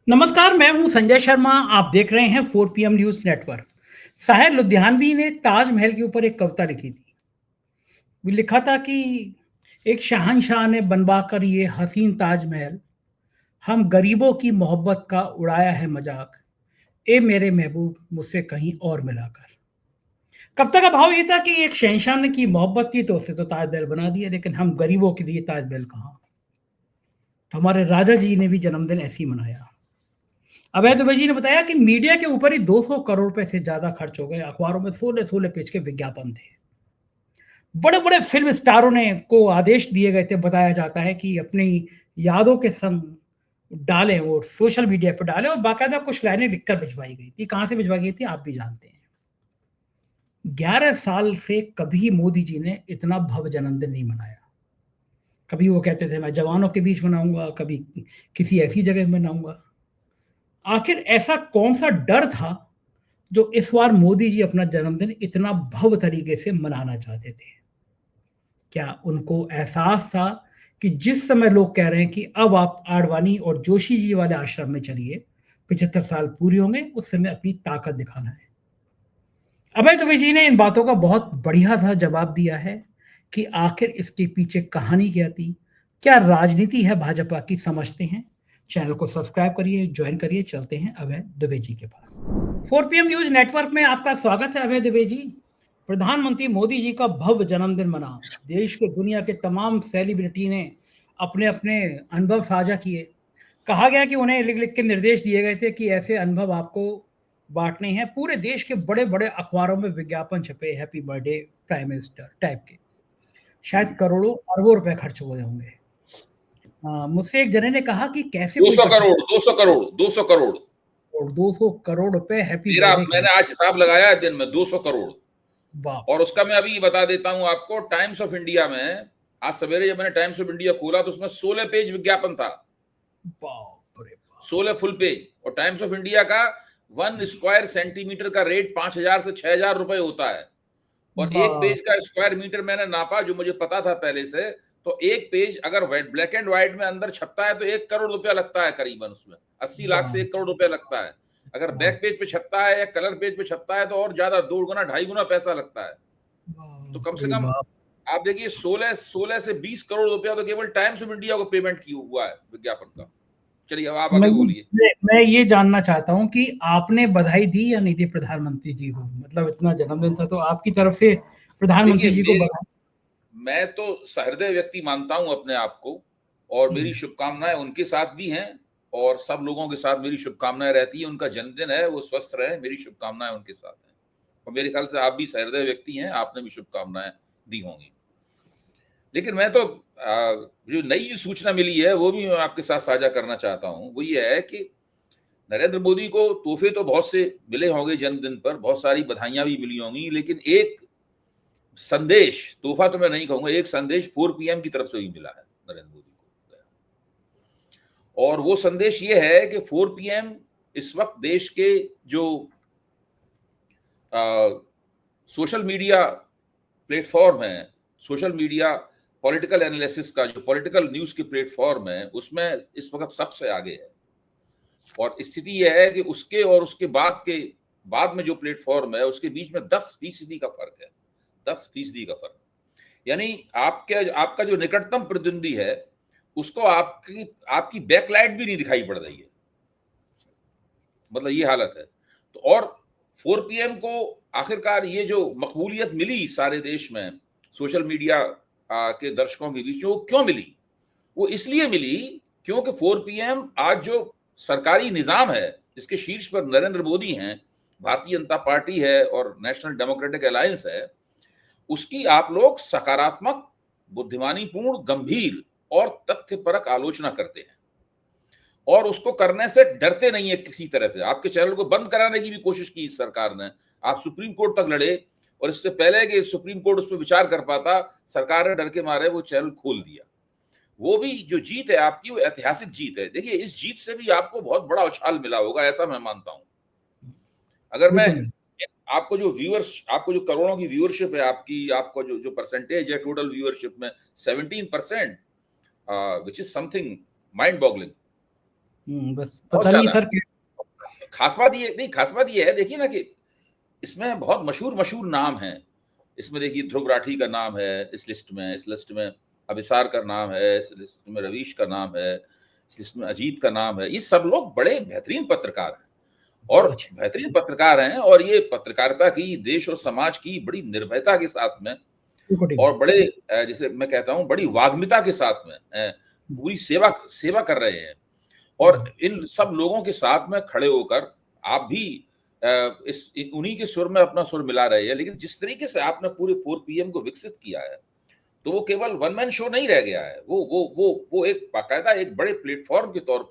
नमस्कार, मैं हूं संजय शर्मा। आप देख रहे हैं 4 PM news network. Sahir Ludhianvi ने ताजमहल के ऊपर एक कविता लिखी थी। वो लिखा था कि एक शहंशाह ने बनवाकर ये हसीन ताजमहल, हम गरीबों की मोहब्बत का उड़ाया है मजाक, ए मेरे महबूब मुझसे कहीं और मिलाकर। कविता का भाव ये था कि एक शहंशाह ने की मोहब्बत की तो उसे तो ताजमहल बना दिया, लेकिन हम गरीबों के लिए ताजमहल कहाँ। तो हमारे राजा जी ने भी जन्मदिन ऐसे ही मनाया। अभय दुबे जी ने बताया कि मीडिया के ऊपर ही 200 करोड़ रुपए से ज्यादा खर्च हो गए। अखबारों में 16-16 पेज के विज्ञापन थे। बड़े बड़े फिल्म स्टारों ने को आदेश दिए गए थे। बताया जाता है कि अपनी यादों के संग डालें और सोशल मीडिया पर डालें, और बाकायदा कुछ लाइनें लिखकर भिजवाई गई थी। कहां से भिजवाई गई थी आप भी जानते हैं। 11 साल से कभी मोदी जी ने इतना भव्य जन्मदिन नहीं मनाया। कभी वो कहते थे मैं जवानों के बीच मनाऊंगा, कभी किसी ऐसी जगह मनाऊंगा। आखिर ऐसा कौन सा डर था जो इस बार मोदी जी अपना जन्मदिन इतना भव्य तरीके से मनाना चाहते थे? क्या उनको एहसास था कि जिस समय लोग कह रहे हैं कि अब आप आडवाणी और जोशी जी वाले आश्रम में चलिए, 75 साल पूरे होंगे, उस समय अपनी ताकत दिखाना है। अभय दुबे जी ने इन बातों का बहुत बढ़िया सा जवाब दिया है कि आखिर इसके पीछे कहानी क्या थी, क्या राजनीति है भाजपा की, समझते हैं। चैनल को सब्सक्राइब करिए, ज्वाइन करिए। चलते हैं अभय दुबे जी के पास। 4 PM न्यूज नेटवर्क में आपका स्वागत है अभय दुबे जी। प्रधानमंत्री मोदी जी का भव्य जन्मदिन मना। देश के दुनिया के तमाम सेलिब्रिटी ने अपने अपने अनुभव साझा किए। कहा गया कि उन्हें लिख लिख के निर्देश दिए गए थे कि ऐसे अनुभव आपको बांटने हैं। पूरे देश के बड़े बड़े अखबारों में विज्ञापन छपे, happy birthday prime minister type के। शायद करोड़ों अरबों रुपए खर्च हुए होंगे। मुझसे एक जने ने कहा कि कैसे कोई 200 कर करोड़ सकता 200 करोड़ 200 करोड़। है, और 200 करोड़ रुपए हैप्पी मेरा बर्थडे के लिए। मैंने आज हिसाब लगाया है दिन में 200 करोड़। बाप और उसका मैं अभी बता देता हूं आपको। टाइम्स ऑफ इंडिया में आज सवेरे जब मैंने टाइम्स ऑफ इंडिया खोला तो उसमें 16 पेज विज्ञापन था। बाप रे बाप। 16 फुल पेज। और टाइम्स ऑफ इंडिया का 1 स्क्वायर सेंटीमीटर का रेट 5,000 से 6,000 रुपए होता है। और एक बाप। पेज का स्क्वायर मीटर मैंने नापा, जो मुझे पता था पहले से। तो एक पेज अगर ब्लैक एंड व्हाइट में अंदर छपता है तो 1 करोड़ रुपया लगता है करीबन। उसमें 80 लाख से बाप। 1 करोड़ रुपया लगता है। अगर बैक पेज पे छपता है या कलर पेज पे छपता है तो और ज्यादा, 2 गुना 2.5 गुना पैसा लगता है। तो कम बाप से रे कम बाप। आप देखिए 16 से 20 करोड़ रुपया तो केवल टाइम्स ऑफ इंडिया को पेमेंट की हुआ है विज्ञापन का। चलिए अब आप मैं आगे बोलिए। मैं ये जानना चाहता हूँ कि आपने बधाई दी या नहीं दी प्रधानमंत्री जी को? मतलब इतना जन्मदिन था तो आपकी तरफ से देखिए प्रधानमंत्री जी को बधाई। मैं तो सहृदय व्यक्ति मानता हूं अपने आप को। और मेरी हम्म। शुभकामनाएं उनके साथ भी हैं। और सब लोगों के साथ मेरी शुभकामनाएं रहती है। उनका जन्मदिन है, वो स्वस्थ रहे, मेरी शुभकामनाएं उनके साथ हैं। और मेरे ख्याल से आप भी सहृदय व्यक्ति हैं, आपने भी शुभकामनाएं दी होंगी। लेकिन मैं तो जो नई जो सूचना मिली है वो भी मैं आपके साथ साझा करना चाहता हूं। वो ये है कि नरेंद्र मोदी को तोहफे तो बहुत से मिले होंगे जन्मदिन पर, बहुत सारी बधाइयां भी मिली होंगी, लेकिन एक संदेश, तोहफा तो मैं नहीं कहूंगा, एक संदेश 4 PM की तरफ से भी मिला है नरेंद्र मोदी को। और वो संदेश ये है कि 4 PM इस वक्त देश के जो सोशल मीडिया प्लेटफॉर्म है, सोशल मीडिया पॉलिटिकल एनालिसिस का, जो पॉलिटिकल न्यूज के प्लेटफॉर्म है, उसमें इस वक्त सबसे आगे है। और स्थिति यह है कि उसके और उसके बाद में जो प्लेटफॉर्म है उसके बीच में 10% का फर्क है। 10% का फर्क। यानी आपका जो निकटतम प्रतिद्वंदी है उसको आपकी आपकी बैकलाइट भी नहीं दिखाई पड़ रही है। मतलब ये हालत है। तो और 4 PM को आखिरकार ये जो मकबूलियत मिली सारे देश में सोशल मीडिया के दर्शकों के बीच में, वो क्यों मिली? वो इसलिए मिली क्योंकि 4 PM आज जो सरकारी निजाम है जिसके शीर्ष पर नरेंद्र मोदी हैं, भारतीय जनता पार्टी है और नेशनल डेमोक्रेटिक अलायंस है, उसकी आप लोग सकारात्मक, बुद्धिमानीपूर्ण, गंभीर और तथ्यपरक आलोचना करते हैं। और उसको करने से डरते नहीं है किसी तरह से। आपके चैनल को बंद कराने की भी कोशिश की इस सरकार ने। आप सुप्रीम कोर्ट तक लड़े, और इससे पहले कि सुप्रीम कोर्ट उस पर विचार कर पाता, सरकार ने डर के मारे वो चैनल खोल दिया। वो भी जो जीत है आपकी, वो ऐतिहासिक जीत है। देखिए इस जीत से भी आपको बहुत बड़ा उछाल मिला होगा, ऐसा मैं मानता हूं। अगर मैं बिल्कुल। आपको जो करोड़ों की व्यूअरशिप है आपकी, आपको जो जो परसेंटेज है टोटल व्यूअरशिप में 17%, which is something mind boggling. बस बहुत पता नहीं ज्यादा। सर खास बात ये है, देखिए ना, कि इसमें बहुत मशहूर मशहूर नाम हैं। इसमें देखिए ध्रुव राठी का नाम है इस लिस्ट में अभिसार का नाम है, इस लिस्ट में रवीश का नाम है, इस लिस्ट में अजीत का नाम है। ये सब लोग बड़े बेहतरीन पत्रकार हैं, और अच्छा, बेहतरीन पत्रकार हैं, और ये पत्रकारिता की, देश और समाज की बड़ी निर्भयता के साथ में, बिल्कुल ठीक और बात। बड़े जिसे मैं कहता हूं बड़ी वाग्मिता के साथ में पूरी सेवा सेवा कर रहे हैं। और इन सब लोगों के साथ में खड़े होकर आप भी उन्हीं के सुर में अपना सुर मिला रहे हैं। लेकिन जिस तरीके से आपने पूरे 4 PM को विकसित किया है, तो वो केवल वन मैन शो नहीं रह गया है, वो एक बाकायदा एक बड़े प्लेटफॉर्म के तौर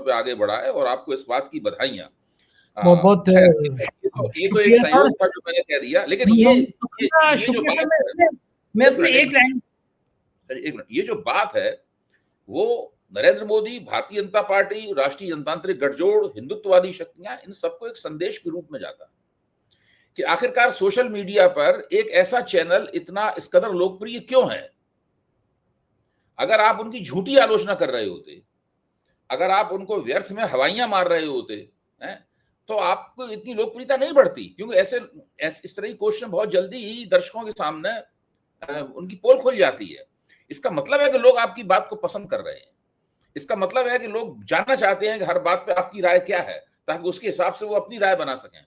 पे आगे बढ़ा है, और आपको इस बात की बधाइयां। बहुत बहुत खैर, ये तो एक शुक्रिया सर। संयोग था जो मैंने कह दिया, लेकिन शुक्रिया ये जो शुक्रिया सर। बात मैं है, इसमें मैं एक इसमें मिनट एक एक मिनट लाइन। एक मिनट, ये जो बात है, वो नरेंद्र मोदी, भारतीय जनता पार्टी, राष्ट्रीय जनतांत्रिक गठजोड़, हिंदुत्ववादी शक्तियां, इन सबको एक संदेश के रूप में जाता है कि आखिरकार सोशल मीडिया पर एक ऐसा चैनल इतना इस कदर लोकप्रिय क्यों है। अगर आप उनकी झूठी आलोचना कर रहे होते, अगर आप उनको व्यर्थ में हवाइयां मार रहे होते हैं, तो आपको इतनी लोकप्रियता नहीं बढ़ती, क्योंकि इस तरह की क्वेश्चन बहुत जल्दी ही दर्शकों के सामने उनकी पोल खुल जाती है। इसका मतलब है कि लोग आपकी बात को पसंद कर रहे हैं। इसका मतलब है कि लोग जानना चाहते हैं कि हर बात पे आपकी राय क्या है, ताकि उसके हिसाब से वो अपनी राय बना सकें।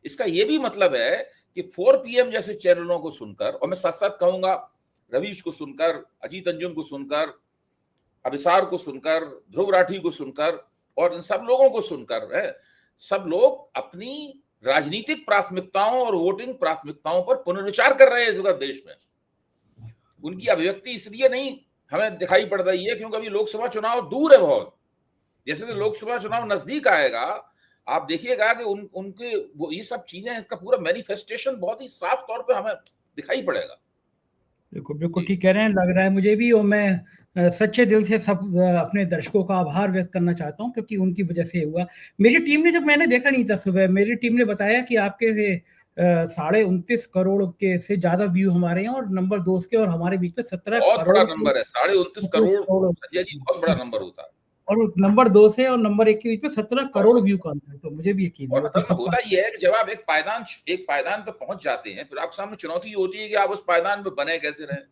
इसका यह भी मतलब है कि 4 PM जैसे चैनलों को सुनकर, और मैं साथ साथ कहूंगा रवीश को सुनकर, अजीत अंजुम को सुनकर, अभिसार को सुनकर, ध्रुव राठी को सुनकर, और इन सब लोगों को सुनकर सब लोग अपनी राजनीतिक प्राथमिकताओं और वोटिंग प्राथमिकताओं पर पुनर्विचार कर रहे हैं इस वक्त देश में। उनकी अभिव्यक्ति इसलिए नहीं हमें दिखाई पड़ रही है क्योंकि अभी लोकसभा चुनाव दूर है बहुत। जैसे लोकसभा चुनाव नजदीक आएगा, आप देखिएगा कि उनके वो ये सब चीजें, इसका पूरा मैनिफेस्टेशन बहुत ही साफ तौर पे हमें दिखाई पड़ेगा। बिल्कुल बिल्कुल ठीक कह रहे हैं, लग रहा है मुझे भी। और मैं सच्चे दिल से सब अपने दर्शकों का आभार व्यक्त करना चाहता हूं, क्योंकि उनकी वजह से हुआ। मेरी टीम ने, जब मैंने देखा नहीं था सुबह, मेरी टीम ने बताया कि आपके 29.5 करोड़ के से ज्यादा व्यू हमारे हैं, और नंबर 2 के और हमारे बीच में 17 बहुत बड़ा करोड़ से नंबर है, 29.5 करोड़ संजय जी, बहुत बड़ा नंबर होता है। और नंबर 2 से और नंबर 1 के बीच में 17 करोड़ और व्यू का अंतर है। तो मुझे भी यकीन और नहीं, तो असल में सबका होता ये है कि जब आप एक पायदान पे पहुंच जाते हैं, फिर आपके सामने चुनौती होती है कि आप उस पायदान पे बने कैसे रहें,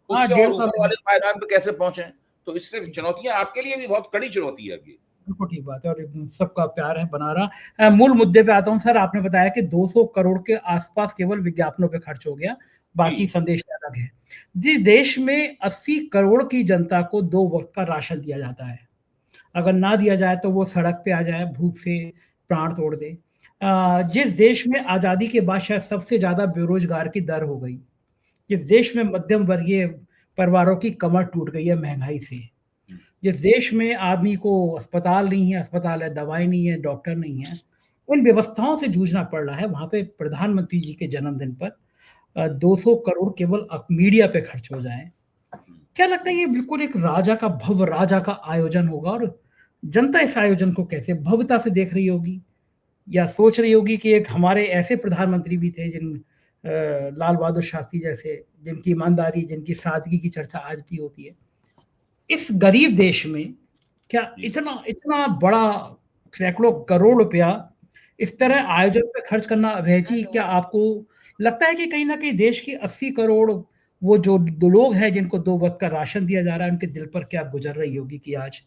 हाँ, उससे और 1.5 साल ऊपर वाले पायदान पे कैसे पहुंचे। तो इससे चुनौतियां आपके लिए भी बहुत कड़ी चुनौती है अभी। बिल्कुल ठीक बात है, और सबका प्यार है बना रहा। मूल मुद्दे पे आता हूँ सर। आपने बताया कि 200 करोड़ के आसपास केवल विज्ञापनों पे खर्च हो गया, बाकी जी संदेश अलग है। जिस देश में 80 करोड़ की जनता को 2 वक्त का राशन दिया जाता है, अगर ना दिया जाए तो वो सड़क पे आ जाए, भूख से प्राण तोड़ दे। जिस देश में आज़ादी के बाद शायद सबसे ज़्यादा बेरोजगार की दर हो गई, जिस देश में मध्यम वर्गीय परिवारों की कमर टूट गई है महंगाई से, जिस देश में आदमी को अस्पताल नहीं है, अस्पताल है, दवाई नहीं है, डॉक्टर नहीं है, इन व्यवस्थाओं से जूझना पड़ रहा है। वहाँ पे प्रधानमंत्री जी के जन्मदिन पर 200 करोड़ केवल मीडिया पे खर्च हो जाएँ। क्या लगता है ये बिल्कुल एक राजा का, भव्य राजा का आयोजन होगा, और जनता इस आयोजन को कैसे भव्यता से देख रही होगी, या सोच रही होगी कि एक हमारे ऐसे प्रधानमंत्री भी थे जिन लाल बहादुर शास्त्री जैसे, जिनकी ईमानदारी, जिनकी सादगी की चर्चा आज भी होती है। इस गरीब देश में क्या जी इतना इतना बड़ा सैकड़ों करोड़ रुपया इस तरह आयोजन पे खर्च करना अभय जी, क्या आपको लगता है कि कहीं न कहीं देश की 80 करोड़ वो जो दो लोग हैं जिनको 2 वक़्त का राशन दिया जा रहा है, उनके दिल पर क्या गुज़र रही होगी कि आज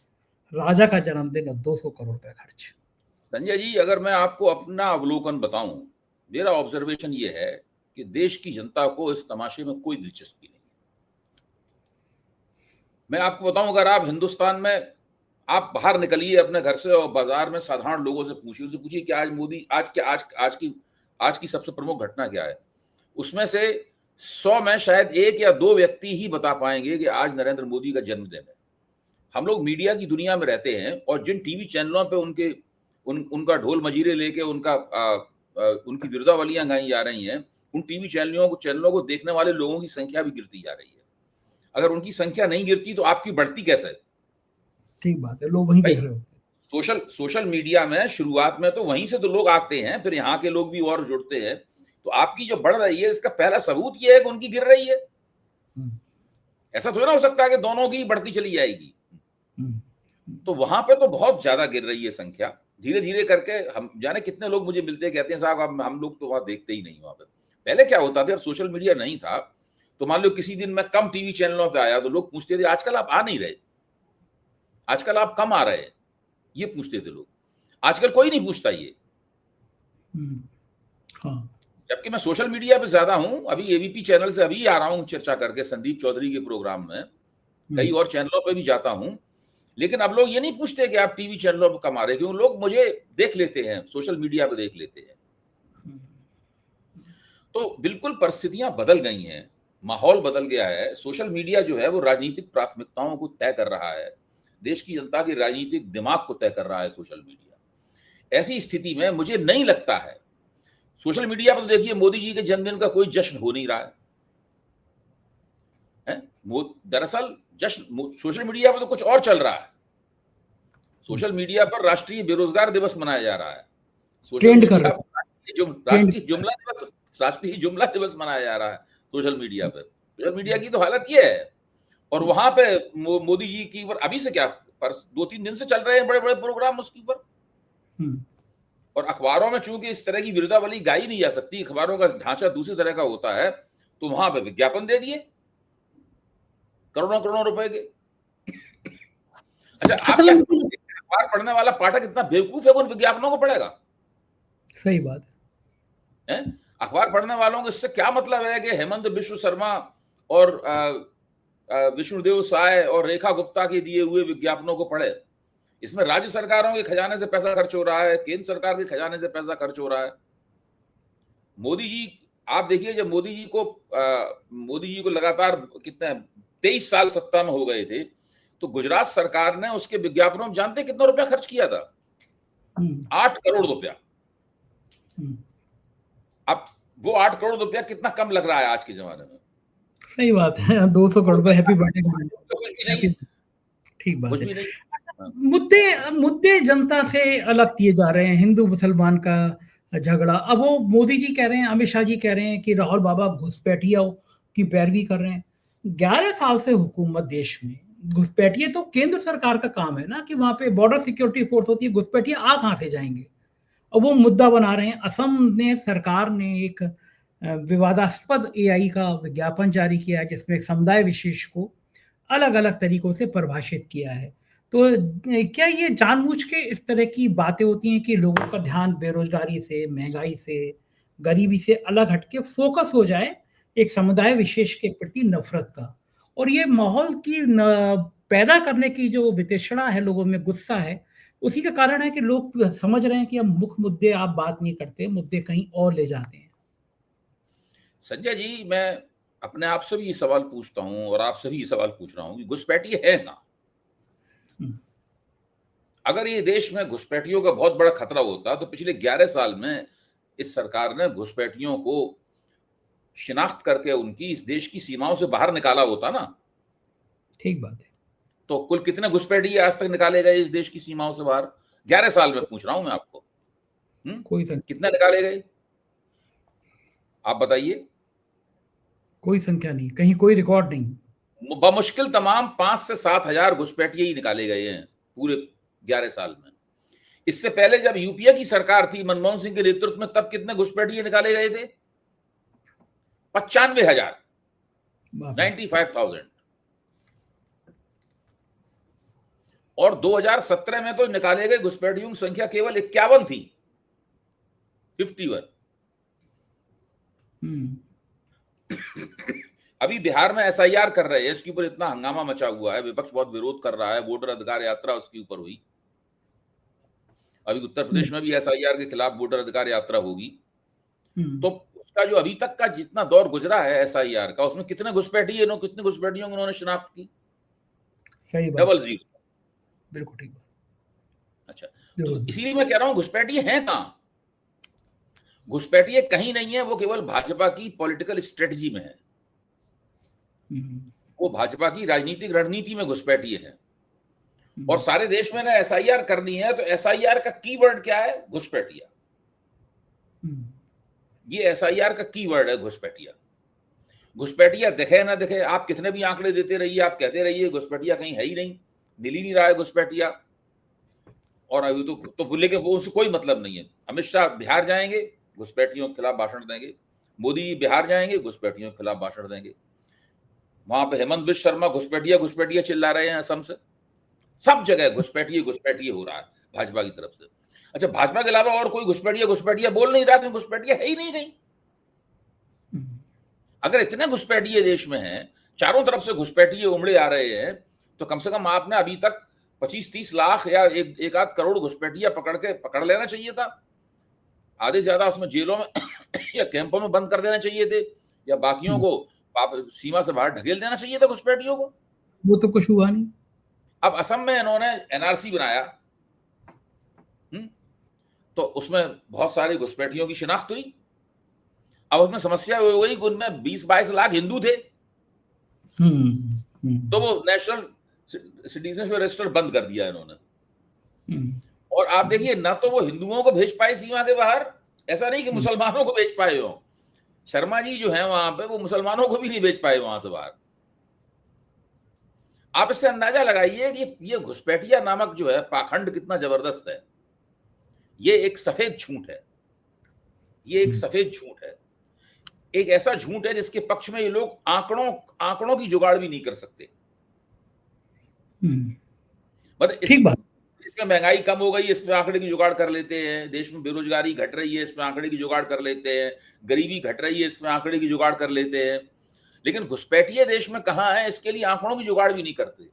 राजा का जन्मदिन और 200 करोड़ रुपए खर्च? संजय जी, अगर मैं आपको अपना अवलोकन बताऊं, मेरा ऑब्जर्वेशन ये है कि देश की जनता को इस तमाशे में कोई दिलचस्पी नहीं। मैं आपको बताऊं, अगर आप हिंदुस्तान में, आप बाहर निकलिए अपने घर से और बाजार में साधारण लोगों से पूछिए, उनसे पूछिए कि आज मोदी, आज की सबसे प्रमुख घटना क्या है। उसमें से 100 में शायद 1 या 2 व्यक्ति ही बता पाएंगे कि आज नरेंद्र मोदी का जन्मदिन है। हम लोग मीडिया की दुनिया में रहते हैं, और जिन टीवी चैनलों पे उनका ढोल मजीरे लेके उनकी विरुदावलियां गाई जा रही हैं, उन टीवी चैनलों को देखने वाले लोगों की संख्या भी गिरती जा रही है। अगर उनकी संख्या नहीं गिरती तो आपकी बढ़ती कैसे? ठीक बात है, लोग वही भाई, देख रहे होते सोशल मीडिया में शुरुआत में तो वहीं से तो लोग आते हैं, फिर यहाँ के लोग भी और जुड़ते हैं। तो आपकी जो बढ़ रही है, इसका पहला सबूत ये है कि उनकी गिर रही है। हैं। ऐसा थोड़ा ना हो सकता है कि दोनों की बढ़ती चली जाएगी। तो वहां पे तो बहुत ज्यादा गिर रही है संख्या धीरे धीरे करके। हम जाने कितने लोग मुझे मिलते हैं, कहते हैं साहब अब हम लोग तो वहां देखते ही नहीं। वहां पे पहले क्या होता था, अब सोशल मीडिया नहीं था तो मान लो किसी दिन मैं कम टीवी चैनलों पे आया तो लोग पूछते थे आजकल आप आ नहीं रहे, आजकल आप कम आ रहे हैं, ये पूछते थे लोग। आजकल कोई नहीं पूछता ये। हाँ। जबकि मैं सोशल मीडिया पे ज्यादा हूं, अभी एबीपी चैनल से अभी आ रहा हूं चर्चा करके संदीप चौधरी के प्रोग्राम में, कई और चैनलों पे भी जाता हूं। लेकिन अब लोग ये नहीं पूछते कि आप टीवी चैनलों पर कमा रहे, क्योंकि लोग मुझे देख लेते हैं, सोशल मीडिया पे देख लेते हैं। तो बिल्कुल परिस्थितियां बदल गई हैं, माहौल बदल गया है। सोशल मीडिया जो है वो राजनीतिक प्राथमिकताओं को तय कर रहा है, देश की जनता के राजनीतिक दिमाग को तय कर रहा है सोशल मीडिया। ऐसी स्थिति में मुझे नहीं लगता है, सोशल मीडिया पर तो देखिए मोदी जी के जन्मदिन का कोई जश्न हो नहीं रहा है। दरअसल जश्न सोशल मीडिया पर तो कुछ और चल रहा है। सोशल मीडिया पर राष्ट्रीय बेरोजगार दिवस मनाया जा रहा है, सोशल मीडिया पर राष्ट्रीय जुमला दिवस मनाया जा रहा है सोशल मीडिया पर। सोशल मीडिया की तो हालत ये है। और वहां पे मोदी जी की अभी से क्या पर 2-3 दिन से चल रहे हैं बड़े बड़े प्रोग्राम उसके ऊपर। और अखबारों में चूंकि इस तरह की विरुद्धावली गाई नहीं जा सकती, अखबारों का ढांचा दूसरी तरह का होता है, तो वहां पे विज्ञापन दे दिए करोड़ों करोड़ों रुपए के। अच्छा, आप क्या समझते हैं अखबार पढ़ने वाला पाठक इतना बेवकूफ है उन विज्ञापनों को पढ़ेगा? सही बात है। अखबार पढ़ने वालों को इससे क्या मतलब है कि हेमंत बिश्व शर्मा और विष्णुदेव साय और रेखा गुप्ता के दिए हुए विज्ञापनों को पढ़े? इसमें राज्य सरकारों के खजाने से पैसा खर्च हो रहा है, केंद्र सरकार के खजाने से पैसा खर्च हो रहा है। मोदी जी, आप देखिए जब मोदी जी को लगातार कितने 23 साल सत्ता में हो गए थे, तो गुजरात सरकार ने उसके विज्ञापनों में जानते कितना रुपया खर्च किया था? 8 करोड़ रुपया। अब वो 8 करोड़ रुपया कितना कम लग रहा है आज के जमाने में? सही बात है, 200 करोड़ रुपए हैप्पी बर्थडे, ठीक बात है। मुद्दे जनता से अलग किए जा रहे हैं, हिंदू मुसलमान का झगड़ा। अब वो मोदी जी कह रहे हैं, अमित शाह जी कह रहे हैं कि राहुल बाबा घुसपैठियों की पैरवी कर रहे हैं। 11 साल से हुकूमत देश में, घुसपैठिए तो केंद्र सरकार का काम है ना कि वहां पे बॉर्डर सिक्योरिटी फोर्स होती है, घुसपैठिए आ कहां से जाएंगे? और वो मुद्दा बना रहे हैं। असम ने सरकार ने एक विवादास्पद एआई का विज्ञापन जारी किया है जिसमें समुदाय विशेष को अलग अलग तरीकों से परिभाषित किया है। तो क्या ये जानबूझ के इस तरह की बातें होती हैं कि लोगों का ध्यान बेरोजगारी से, महंगाई से, गरीबी से अलग हटके फोकस हो जाए एक समुदाय विशेष के प्रति नफरत का? और ये माहौल की पैदा करने की जो वितृष्णा है, लोगों में गुस्सा है, उसी का कारण है कि लोग समझ रहे हैं कि अब मुख्य मुद्दे आप बात नहीं करते, मुद्दे कहीं और ले जाते हैं। संजय जी, मैं अपने आप से भी ये सवाल पूछता हूं और आपसे भी ये सवाल पूछ रहा हूं कि घुसपैठिए है कहां? अगर ये देश में घुसपैठियों का बहुत बड़ा खतरा होता तो पिछले 11 साल में इस सरकार ने घुसपैठियों को शिनाख्त करके उनकी इस देश की सीमाओं से बाहर निकाला होता ना। ठीक बात है। तो कुल कितने घुसपैठिए आज तक निकाले गए इस देश की सीमाओं से बाहर? 11 साल में पूछ रहा हूं मैं आपको। कितने निकाले गए आप बताइए? कोई संख्या नहीं, कहीं कोई रिकॉर्ड नहीं। बमुश्किल तमाम 5 से 7 हजार घुसपैठिए ही निकाले गए हैं पूरे 11 साल में। इससे पहले जब यूपीए की सरकार थी मनमोहन सिंह के नेतृत्व में, तब कितने घुसपैठिए निकाले गए थे? 95,000, 95,000। और 2017 में तो निकाले गए घुसपैठियों की संख्या केवल 51 थी, 51। अभी बिहार में एसआईआर कर रहे हैं, इसके ऊपर इतना हंगामा मचा हुआ है, विपक्ष बहुत विरोध कर रहा है, वोटर अधिकार यात्रा उसके ऊपर हुई। अभी उत्तर प्रदेश में भी एसआईआर के खिलाफ वोटर अधिकार यात्रा होगी। तो उसका जो अभी तक का जितना दौर गुजरा है एसआईआर का, उसमें कितने घुसपैठिए, कितने घुसपैठियों उन्होंने शिनाख्त की? सही बात, डबल जीरो। बिल्कुल ठीक बात। अच्छा, तो इसीलिए मैं कह रहा हूं घुसपैठिए हैं कहां? घुसपैठिए कहीं नहीं है, वो केवल भाजपा की पॉलिटिकल स्ट्रेटजी में है, वो भाजपा की राजनीतिक रणनीति में घुसपैठिए है। और सारे देश में ना एसआईआर करनी है, तो एसआईआर का कीवर्ड क्या है? घुसपैठिया। ये एसआईआर का कीवर्ड है, घुसपैठिया। घुसपैठिया दिखे ना दिखे, आप कितने भी आंकड़े देते रहिए, आप कहते रहिए घुसपैठिया कहीं है ही नहीं, मिल ही नहीं रहा है घुसपैठिया, और अभी तो बोले कि वो उससे कोई मतलब नहीं है। अमित शाह बिहार जाएंगे, घुसपैठियों के खिलाफ भाषण देंगे, मोदी बिहार जाएंगे, घुसपैठियों के खिलाफ भाषण देंगे। वहां पे हेमंत बिश्व शर्मा घुसपैठिया घुसपैठिया चिल्ला रहे हैं असम से, सब जगह घुसपैठिए घुसपैठिए हो रहा है भाजपा की तरफ से। अच्छा, भाजपा के अलावा और कोई घुसपैठिया घुसपैठिया बोल नहीं रहा, क्योंकि घुसपैठिया है ही नहीं कहीं। अगर इतने घुसपैठिए देश में हैं, चारों तरफ से घुसपैठिए उमड़े आ रहे हैं, तो कम से कम आपने अभी तक 25-30 लाख या एक आध करोड़ घुसपैठिया पकड़ लेना चाहिए था। आधे से ज्यादा उसमें जेलों में या कैंपों में बंद कर देना चाहिए थे, या बाकियों को सीमा से बाहर ढकेल देना चाहिए था घुसपैठियों को। वो तो कुछ हुआ नहीं। अब असम में इन्होंने एनआरसी बनाया, तो उसमें बहुत सारे घुसपैठियों की शिनाख्त हुई। अब उसमें समस्या हुई कि उनमें 20-22 लाख हिंदू थे, तो वो नेशनल सिटीजनशिप रजिस्टर बंद कर दिया इन्होंने। और आप देखिए, ना तो वो हिंदुओं को भेज पाए सीमा के बाहर, ऐसा नहीं कि मुसलमानों को भेज पाए हो। शर्मा जी जो है वहां पे, वो मुसलमानों को भी नहीं भेज पाए वहां से बाहर। आप इससे अंदाजा लगाइए कि ये घुसपैठिया नामक जो है पाखंड कितना जबरदस्त है। ये एक सफेद झूठ है, ये एक सफेद झूठ है, एक ऐसा झूठ है जिसके पक्ष में ये लोग आंकड़ों की जुगाड़ भी नहीं कर सकते। मतलब ठीक बात। देश में महंगाई कम हो गई, इसमें आंकड़े की जुगाड़ कर लेते हैं। देश में बेरोजगारी घट रही है, इसमें आंकड़े की जुगाड़ कर लेते हैं। गरीबी घट रही है, इसमें आंकड़े की जुगाड़ कर लेते हैं। लेकिन घुसपैठिए देश में कहाँ है, इसके लिए आंकड़ों की जुगाड़ भी नहीं करते।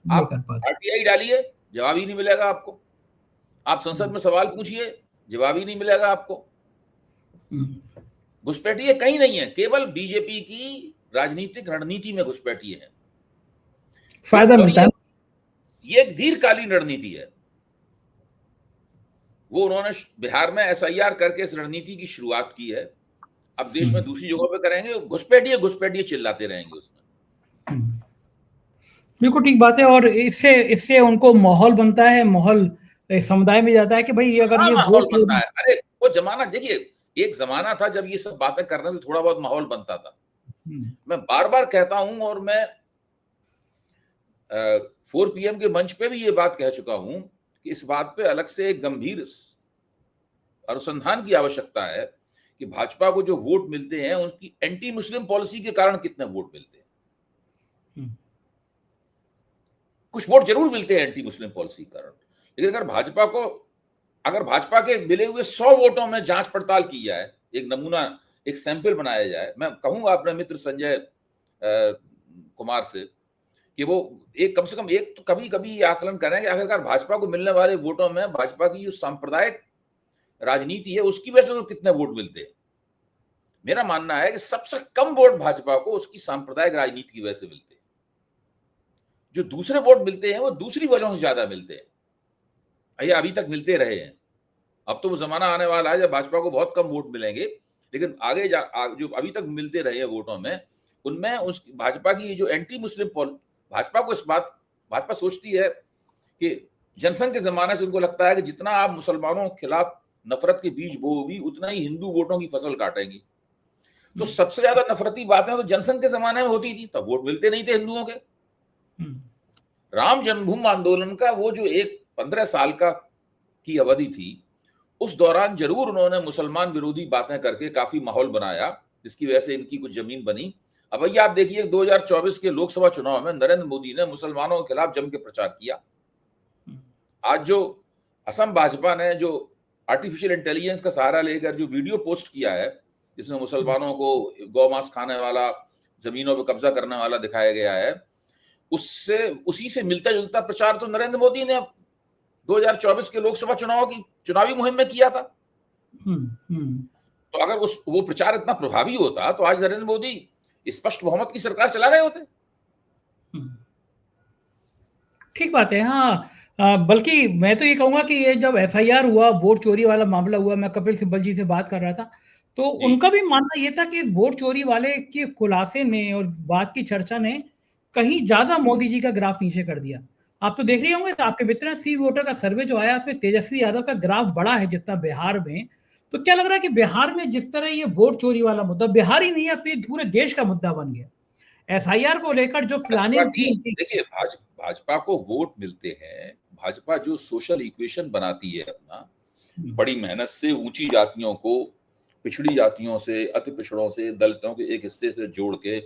आप आरटीआई डालिए, जवाब ही नहीं मिलेगा आपको। आप संसद में सवाल पूछिए, जवाब ही नहीं मिलेगा आपको। घुसपैठिए कहीं नहीं है, केवल बीजेपी की राजनीतिक रणनीति में घुसपैठिए है, फायदा मिलता है। ये एक दीर्घकालीन रणनीति है। वो उन्होंने बिहार में एसआईआर करके इस रणनीति की शुरुआत की है। अब देश में दूसरी जगहों पे करेंगे, घुसपैठिए घुसपैठिए चिल्लाते रहेंगे उसमें। बिल्कुल ठीक बात है। और इससे उनको माहौल बनता है, माहौल समुदाय में जाता है कि भाई अगर ये माहौल बनता है। अरे वो जमाना देखिए, एक जमाना था जब ये सब बातें करने से थोड़ा बहुत माहौल बनता था। मैं बार बार कहता हूं, और मैं 4 PM के मंच पे भी ये बात कह चुका हूं कि इस बात पे अलग से एक गंभीर अनुसंधान की आवश्यकता है कि भाजपा को जो वोट मिलते हैं, उनकी एंटी मुस्लिम पॉलिसी के कारण कितने वोट मिलते हैं। कुछ वोट जरूर मिलते हैं एंटी मुस्लिम पॉलिसी के कारण, लेकिन अगर भाजपा के मिले हुए 100 वोटों में जांच पड़ताल की जाए, एक नमूना, एक सैंपल बनाया जाए, मैं कहूंगा अपने मित्र संजय कुमार से कि वो एक कम से कम एक तो कभी कभी आकलन करें कि आखिरकार भाजपा को मिलने वाले वोटों में भाजपा की जो सांप्रदायिक राजनीति है उसकी वजह से तो कितने वोट मिलते हैं। मेरा मानना है कि सबसे कम वोट भाजपा को उसकी सांप्रदायिक राजनीति की वजह से मिलते हैं। जो दूसरे वोट मिलते हैं वो दूसरी वजहों से ज्यादा मिलते हैं, ये अभी तक मिलते रहे हैं। अब तो वो जमाना आने वाला है जब भाजपा को बहुत कम वोट मिलेंगे, लेकिन आगे जो अभी तक मिलते रहे हैं वोटों में, उनमें उस भाजपा की जो एंटी मुस्लिम भाजपा सोचती है कि जनसंघ के जमाने से उनको लगता है कि जितना आप मुसलमानों के खिलाफ नफरत के बीज बोओगी, उतना ही हिंदू वोटों की फसल काटेंगी। तो सबसे ज्यादा नफरती बातें तो जनसंघ के जमाने में होती थी, तब वोट मिलते नहीं थे हिंदुओं के। राम जन्मभूमि आंदोलन का वो जो एक 15 साल की अवधि थी, उस दौरान जरूर उन्होंने मुसलमान विरोधी बातें करके काफी माहौल बनाया, जिसकी वजह से इनकी कुछ जमीन बनी। अब भैया आप देखिए 2024 के लोकसभा चुनाव में नरेंद्र मोदी ने मुसलमानों के खिलाफ जम के प्रचार किया। आज जो असम भाजपा ने जो आर्टिफिशियल इंटेलिजेंस का सहारा लेकर जो वीडियो पोस्ट किया है, जिसमें मुसलमानों को गौमांस खाने वाला, जमीनों पर कब्जा करने वाला दिखाया गया है, उसी से मिलता जुलता प्रचार तो नरेंद्र मोदी ने 2024 के लोकसभा चुनाव की चुनावी मुहिम में किया था। तो अगर वो प्रचार इतना प्रभावी होता तो आज नरेंद्र मोदी स्पष्ट बहुमत की सरकार चला रहे होते। ठीक बात है। हाँ, बल्कि मैं तो ये कहूंगा कि ये जब एफआईआर हुआ, वोट चोरी वाला मामला हुआ, मैं कपिल सिब्बल जी से बात कर रहा था, तो उनका भी मानना ये था कि वोट चोरी वाले के खुलासे ने और बात की चर्चा ने कहीं ज्यादा मोदी जी का ग्राफ नीचे कर दिया। आप तो देख रहे होंगे, तो आपके मित्र सी वोटर का सर्वे जो आया, उसमें तेजस्वी यादव का ग्राफ बड़ा है जितना बिहार में। तो क्या लग रहा है कि बिहार में जिस तरह ये वोट चोरी वाला मुद्दा बिहार ही नहीं है, अब तो ये पूरे देश का मुद्दा बन गया। एसआईआर को लेकर जो भाजपा प्लानिंग की थी इनकी। देखिए भाजपा को वोट मिलते हैं, भाजपा जो सोशल इक्वेशन बनाती है अपना, बड़ी मेहनत से ऊंची जातियों को पिछड़ी जातियों से, अति पिछड़ों से, दलितों के एक हिस्से से जोड़ के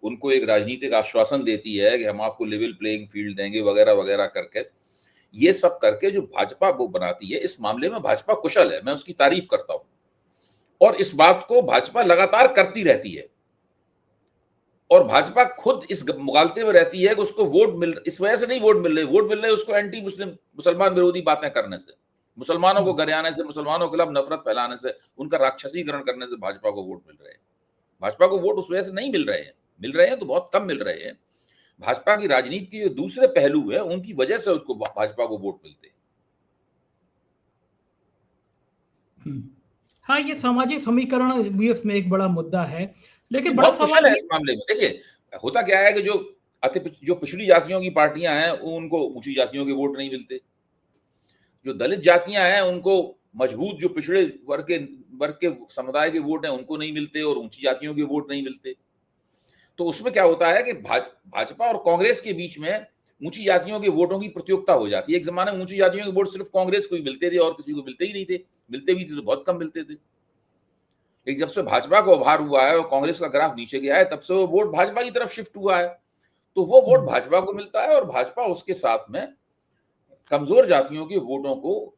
उनको एक राजनीतिक आश्वासन देती है कि हम आपको लेवल प्लेइंग फील्ड देंगे वगैरह वगैरह करके, ये सब करके जो भाजपा वो बनाती है, इस मामले में भाजपा कुशल है, मैं उसकी तारीफ करता हूं और इस बात को भाजपा लगातार करती रहती है और भाजपा खुद इस मुगालते में रहती है कि उसको वोट मिल, इस वजह से नहीं वोट मिल रहे, वोट मिल रहे उसको एंटी मुस्लिम, मुसलमान विरोधी बातें करने से, मुसलमानों को गरियाने से, मुसलमानों के खिलाफ नफरत फैलाने से, उनका राक्षसीकरण करने से भाजपा को वोट मिल रहे हैं। भाजपा को वोट उस वजह से नहीं मिल रहे हैं तो बहुत कम मिल रहे हैं। भाजपा की राजनीति के दूसरे पहलू है, उनकी वजह से उसको भाजपा को वोट मिलते हैं। हाँ, ये सामाजिक समीकरण भी उसमें एक बड़ा मुद्दा है, लेकिन बड़ा बहुत सवाल कुशल है ये। इस मामले में। देखिए होता क्या है कि जो पिछड़ी जातियों की पार्टियां हैं उनको ऊंची जातियों के वोट नहीं मिलते, जो दलित जातियां हैं उनको मजबूत जो पिछड़े वर्ग के समुदाय के वोट हैं उनको नहीं मिलते और ऊंची जातियों के वोट नहीं मिलते। तो उसमें क्या होता है कि भाजपा और कांग्रेस के बीच में ऊंची जातियों के वोटों की प्रतियोगिता हो जाती है। एक जमाने में ऊंची जातियों के वोट सिर्फ कांग्रेस को ही मिलते थे और किसी को मिलते ही नहीं थे, मिलते भी थे तो बहुत कम मिलते थे। लेकिन जब से भाजपा को उभार हुआ है और कांग्रेस का ग्राफ नीचे गया है, तब से वो वोट भाजपा की तरफ शिफ्ट हुआ है, तो वो वोट भाजपा को मिलता है और भाजपा उसके साथ में कमजोर जातियों के वोटों को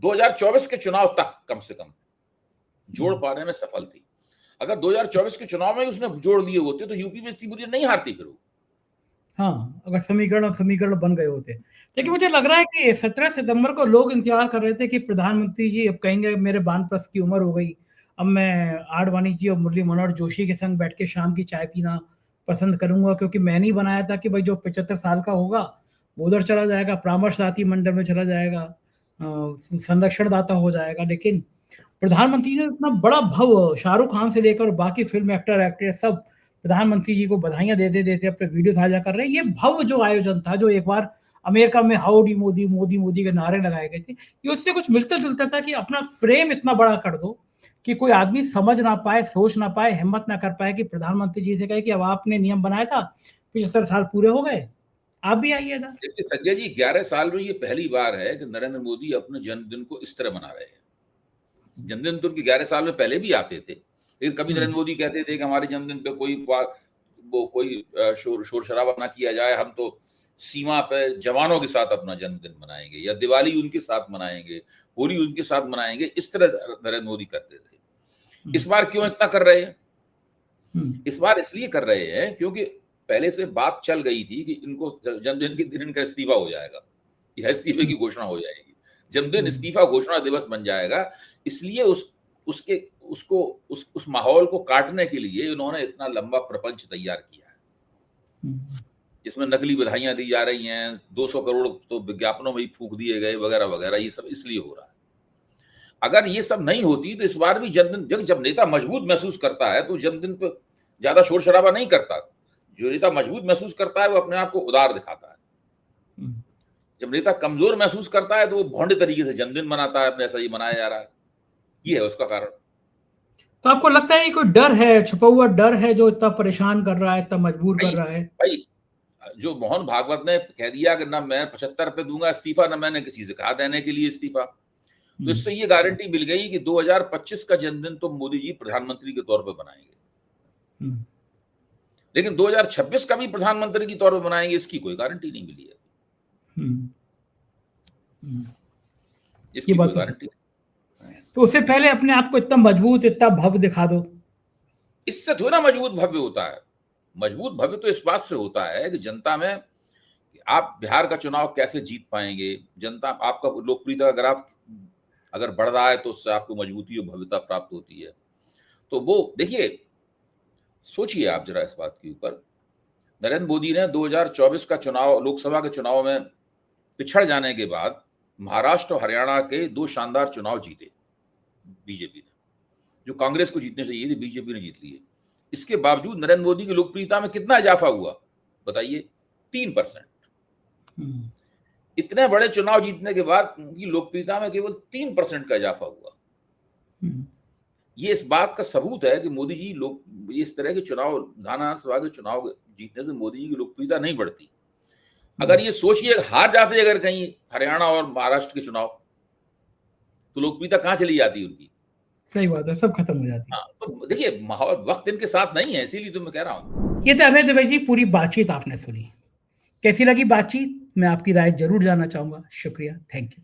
2024 के चुनाव तक कम से कम जोड़ पाने में सफल थी। अगर 2024 के चुनाव में उसने जोड़ लिए होते तो यूपी में इतनी बुरी नहीं हारती फिर वो। हाँ, अगर समीकरण बन गए होते। लेकिन मुझे लग रहा है कि 17 सितंबर को लोग इंतजार कर रहे थे कि प्रधानमंत्री जी अब कहेंगे मेरे वानप्रस्थ की उम्र हो गई, अब मैं आडवाणी जी और मुरली मनोहर जोशी के संग बैठ के शाम की चाय पीना पसंद करूंगा, क्योंकि मैंने ही बनाया था कि भाई जो 75 साल का होगा वो उधर चला जाएगा, परामर्शदाता मंडल में चला जाएगा, संरक्षणदाता हो जाएगा। लेकिन प्रधानमंत्री ने इतना बड़ा भव, शाहरुख खान से लेकर बाकी फिल्म एक्टर एक्ट्रेस सब प्रधानमंत्री जी को बधाइयां देते देते अपने वीडियो साझा कर रहे हैं। ये भव्य जो आयोजन था, जो एक बार अमेरिका में हाउडी मोदी मोदी मोदी के नारे लगाए गए थे, ये उससे कुछ मिलता जुलता था कि अपना फ्रेम इतना बड़ा कर दो कि कोई आदमी समझ ना पाए, सोच ना पाए, हिम्मत ना कर पाए कि प्रधानमंत्री जी से कहे कि अब आपने नियम बनाया था, 75 साल पूरे हो गए, आप भी आइए इधर। देखिए संजय जी, 11 साल में ये पहली बार है कि नरेंद्र मोदी अपने जन्मदिन को इस तरह मना रहे हैं। जन्मदिन तो उनके 11 साल में पहले भी आते थे, लेकिन कभी नरेंद्र मोदी कहते थे कि हमारे जन्मदिन पे कोई शोर शराबा ना किया जाए, हम तो सीमा पे जवानों के साथ अपना जन्मदिन मनाएंगे या दिवाली उनके साथ मनाएंगे, होली उनके साथ मनाएंगे, इस तरह नरेंद्र मोदी करते थे। इस बार क्यों इतना कर रहे हैं? इस बार इसलिए कर रहे हैं क्योंकि पहले से बात चल गई थी कि इनको जन्मदिन के दिन इनका इस्तीफा हो जाएगा या इस्तीफे की घोषणा हो जाएगी, जन्मदिन इस्तीफा घोषणा दिवस बन जाएगा। इसलिए उस माहौल को काटने के लिए उन्होंने इतना लंबा प्रपंच तैयार किया है, जिसमें नकली बधाइयां दी जा रही हैं, 200 करोड़ तो विज्ञापनों में ही फूंक दिए गए वगैरह वगैरह, ये सब इसलिए हो रहा है। अगर ये सब नहीं होती तो इस बार भी जन्मदिन, जब नेता मजबूत महसूस करता है तो जन्मदिन पर ज्यादा शोर शराबा नहीं करता। जो नेता मजबूत महसूस करता है वो अपने आप को उदार दिखाता है। जब नेता कमजोर महसूस करता है तो वो भोंडे तरीके से जन्मदिन मनाता है, अपने ऐसा ही मनाया जा रहा है, ये है उसका कारण। तो आपको लगता है कोई डर है, छुपा हुआ डर है जो इतना परेशान कर रहा है, इतना मजबूर कर रहा है? भाई जो मोहन भागवत ने कह दिया कि ना मैं 75 पे दूंगा इस्तीफा, ना मैंने किसी से कहा देने के लिए इस्तीफा, तो इससे ये गारंटी मिल गई कि 2025 का जन्मदिन तो मोदी जी प्रधानमंत्री के तौर पर बनाएंगे, लेकिन 2026 का भी प्रधानमंत्री के तौर पर बनाएंगे इसकी कोई गारंटी नहीं मिली है। इसकी कोई गारंटी नहीं। तो उससे पहले अपने आप को इतना मजबूत, इतना भव्य दिखा दो। इससे थोड़ा मजबूत भव्य होता है। मजबूत भव्य तो इस बात से होता है कि जनता में आप बिहार का चुनाव कैसे जीत पाएंगे, जनता आपका लोकप्रियता का ग्राफ अगर बढ़ रहा है तो उससे आपको मजबूती और भव्यता प्राप्त होती है। तो वो देखिए, सोचिए आप जरा इस बात के ऊपर, नरेंद्र मोदी ने 2024 का चुनाव, लोकसभा के चुनाव में पिछड़ जाने के बाद महाराष्ट्र और हरियाणा के 2 शानदार चुनाव जीते बीजेपी ने, जो कांग्रेस को जीतने चाहिए थी, बीजेपी ने जीत लिए। इसके बावजूद नरेंद्र मोदी की लोकप्रियता में कितना इजाफा हुआ बताइए? 3%। इतने बड़े चुनाव जीतने के बाद उनकी लोकप्रियता में केवल 3% का इजाफा हुआ। ये इस बात का सबूत है कि मोदी जी लोग इस तरह के चुनाव, विधानसभा के चुनाव जीतने से मोदी जी की लोकप्रियता नहीं बढ़ती। अगर ये सोचिए हार जाते अगर कहीं हरियाणा और महाराष्ट्र के चुनाव, तो लोकप्रियता कहाँ चली जाती उनकी। सही बात है, सब खत्म हो जाती है। हाँ, तो देखिए माहौल वक्त इनके साथ नहीं है, इसीलिए तो मैं कह रहा हूँ। ये तो अभय दुबे जी पूरी बातचीत आपने सुनी, कैसी लगी बातचीत? मैं आपकी राय जरूर जानना चाहूंगा। शुक्रिया, थैंक यू।